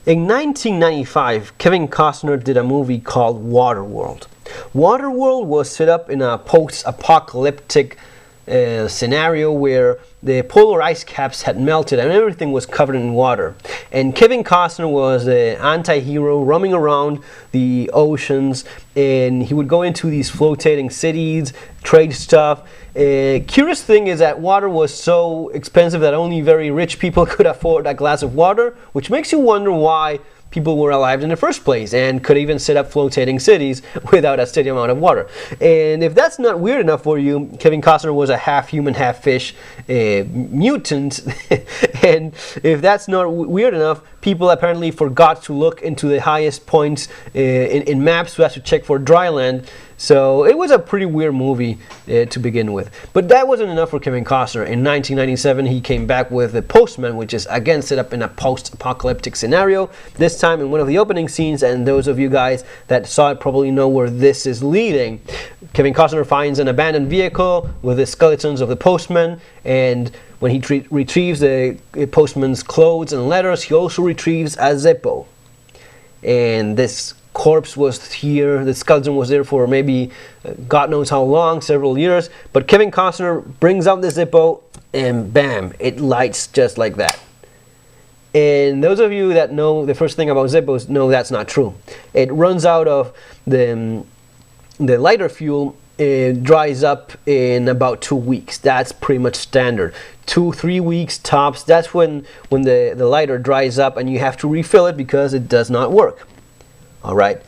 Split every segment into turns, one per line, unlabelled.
In 1995, Kevin Costner did a movie called Waterworld. Waterworld was set up in a post-apocalyptic scenario where the polar ice caps had melted and everything was covered in water. And Kevin Costner was the anti-hero roaming around the oceans, and he would go into these floating cities, trade stuff. Curious thing is that water was so expensive that only very rich people could afford a glass of water, which makes you wonder why people were alive in the first place and could even set up floating cities without a steady amount of water. And if that's not weird enough for you, Kevin Costner was a half human, half fish mutant. And if that's not weird enough, people apparently forgot to look into the highest points in maps to actually check for dry land. So it was a pretty weird movie to begin with. But that wasn't enough for Kevin Costner. In 1997, he came back with The Postman, which is again set up in a post-apocalyptic scenario, this time in one of the opening scenes, and those of you guys that saw it probably know where this is leading. Kevin Costner finds an abandoned vehicle with the skeletons of the postman, and when he retrieves the postman's clothes and letters, he also retrieves a Zippo. And this corpse was here, the skeleton was there for maybe God knows how long, several years, but Kevin Costner brings out the Zippo and bam, it lights just like that. And those of you that know the first thing about Zippos know that's not true. It runs out of the lighter fuel. It dries up in about 2 weeks. That's pretty much standard. 2-3 weeks tops. That's when the lighter dries up and you have to refill it because it does not work. Alright,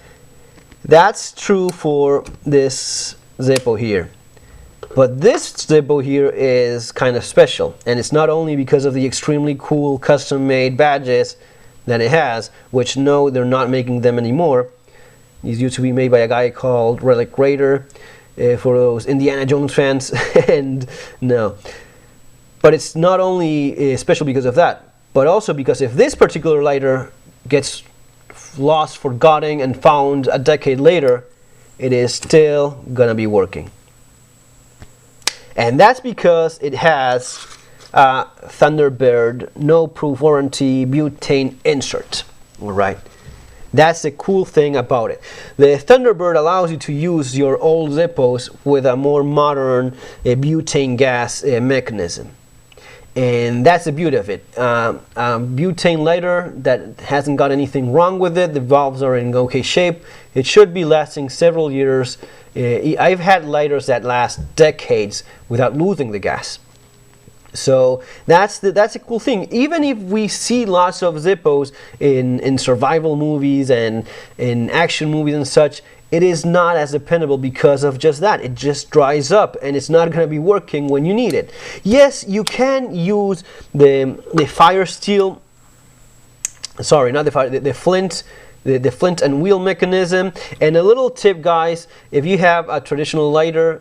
that's true for this Zippo here. But this Zippo here is kind of special, and it's not only because of the extremely cool custom-made badges that it has, which no, they're not making them anymore. These used to be made by a guy called Relic Raider for those Indiana Jones fans, and no. But it's not only special because of that, but also because if this particular lighter gets lost, forgotten, and found a decade later, it is still gonna be working. And that's because it has a Thunderbird no proof warranty butane insert. Alright, that's the cool thing about it. The Thunderbird allows you to use your old Zippos with a more modern butane gas mechanism. And that's the beauty of it. Butane lighter that hasn't got anything wrong with it. The valves are in okay shape. It should be lasting several years. I've had lighters that last decades without losing the gas. So that's a cool thing. Even if we see lots of Zippos in survival movies and in action movies and such, it is not as dependable because of just that. It just dries up and it's not going to be working when you need it. Yes, you can use the fire steel, sorry, not the fire, the flint, the flint and wheel mechanism. And a little tip, guys, if you have a traditional lighter,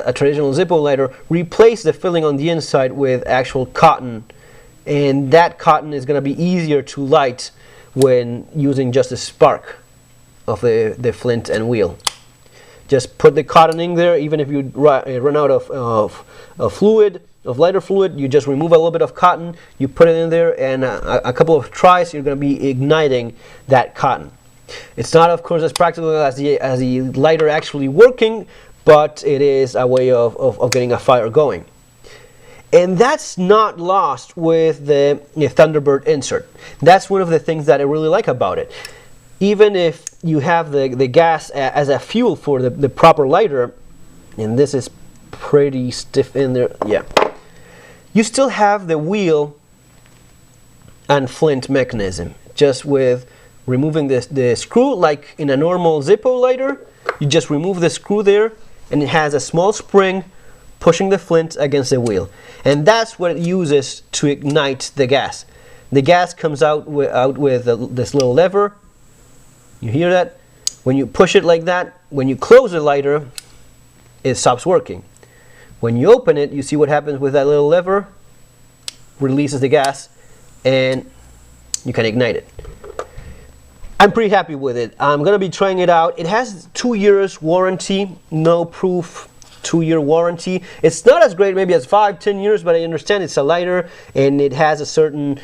a traditional Zippo lighter, replace the filling on the inside with actual cotton, and that cotton is going to be easier to light when using just a spark of the flint and wheel. Just put the cotton in there. Even if you run out of fluid, of lighter fluid, you just remove a little bit of cotton, you put it in there, and a couple of tries, you're going to be igniting that cotton. It's not, of course, as practical as the lighter actually working, but it is a way of getting a fire going. And that's not lost with the Thunderbird Insert. That's one of the things that I really like about it. Even if you have the gas as a fuel for the proper lighter, and this is pretty stiff in there, yeah, you still have the wheel and flint mechanism, just with removing the screw. Like in a normal Zippo lighter, you just remove the screw there, and it has a small spring pushing the flint against the wheel, and that's what it uses to ignite the gas. The gas comes out with this little lever. You hear that? When you push it like that, when you close the lighter, it stops working. When you open it, you see what happens with that little lever, releases the gas, and you can ignite it. I'm pretty happy with it. I'm going to be trying it out. It has 2 years warranty, no proof, 2-year warranty. It's not as great maybe as 5-10 years, but I understand it's a lighter and it has a certain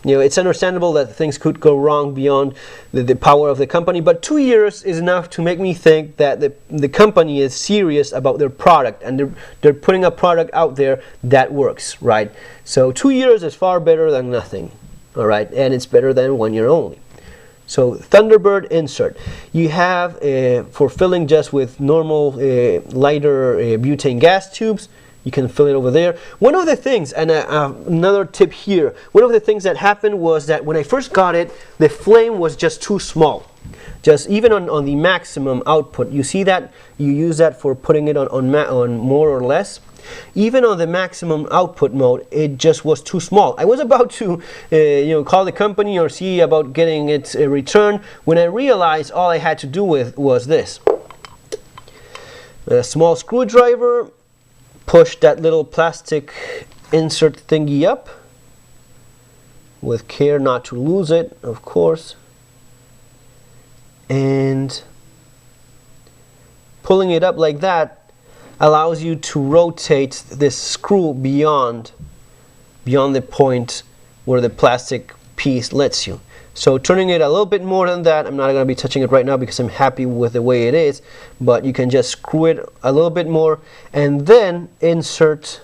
You know, it's understandable that things could go wrong beyond the power of the company, but 2 years is enough to make me think that the company is serious about their product, and they're putting a product out there that works, right? So 2 years is far better than nothing, all right? And it's better than 1 year only. So Thunderbird Insert, you have for filling just with normal lighter butane gas tubes. You can fill it over there. One of the things, and another tip here, one of the things that happened was that when I first got it, the flame was just too small. Just even on the maximum output, you see that you use that for putting it on more or less. Even on the maximum output mode, it just was too small. I was about to call the company or see about getting it returned when I realized all I had to do with was this. A small screwdriver, push that little plastic insert thingy up with care not to lose it, of course, and pulling it up like that allows you to rotate this screw beyond the point where the plastic piece lets you. So turning it a little bit more than that, I'm not going to be touching it right now because I'm happy with the way it is, but you can just screw it a little bit more and then insert,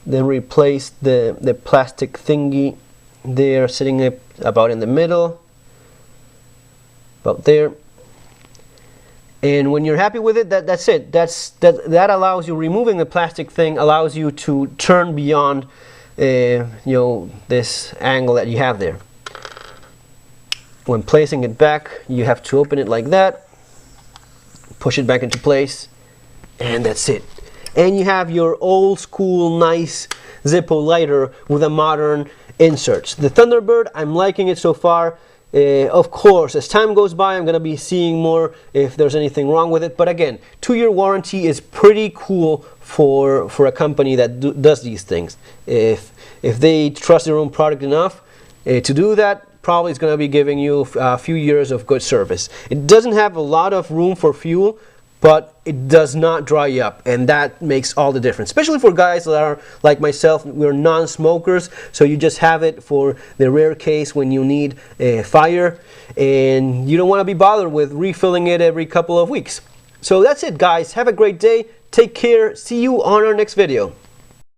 then replace the plastic thingy there, sitting it about in the middle, about there. And when you're happy with it, that's it. That allows you, removing the plastic thing allows you to turn beyond this angle that you have there. When placing it back, you have to open it like that, push it back into place, and that's it. And you have your old school nice Zippo lighter with a modern insert. The Thunderbird, I'm liking it so far. Of course, as time goes by, I'm going to be seeing more if there's anything wrong with it. But again, 2-year warranty is pretty cool for a company that does these things. If they trust their own product enough to do that, probably it's going to be giving you a few years of good service. It doesn't have a lot of room for fuel, but it does not dry up, and that makes all the difference, especially for guys that are like myself. We're non-smokers, so you just have it for the rare case when you need a fire and you don't want to be bothered with refilling it every couple of weeks. So that's it, guys. Have a great day. Take care. See you on our next video.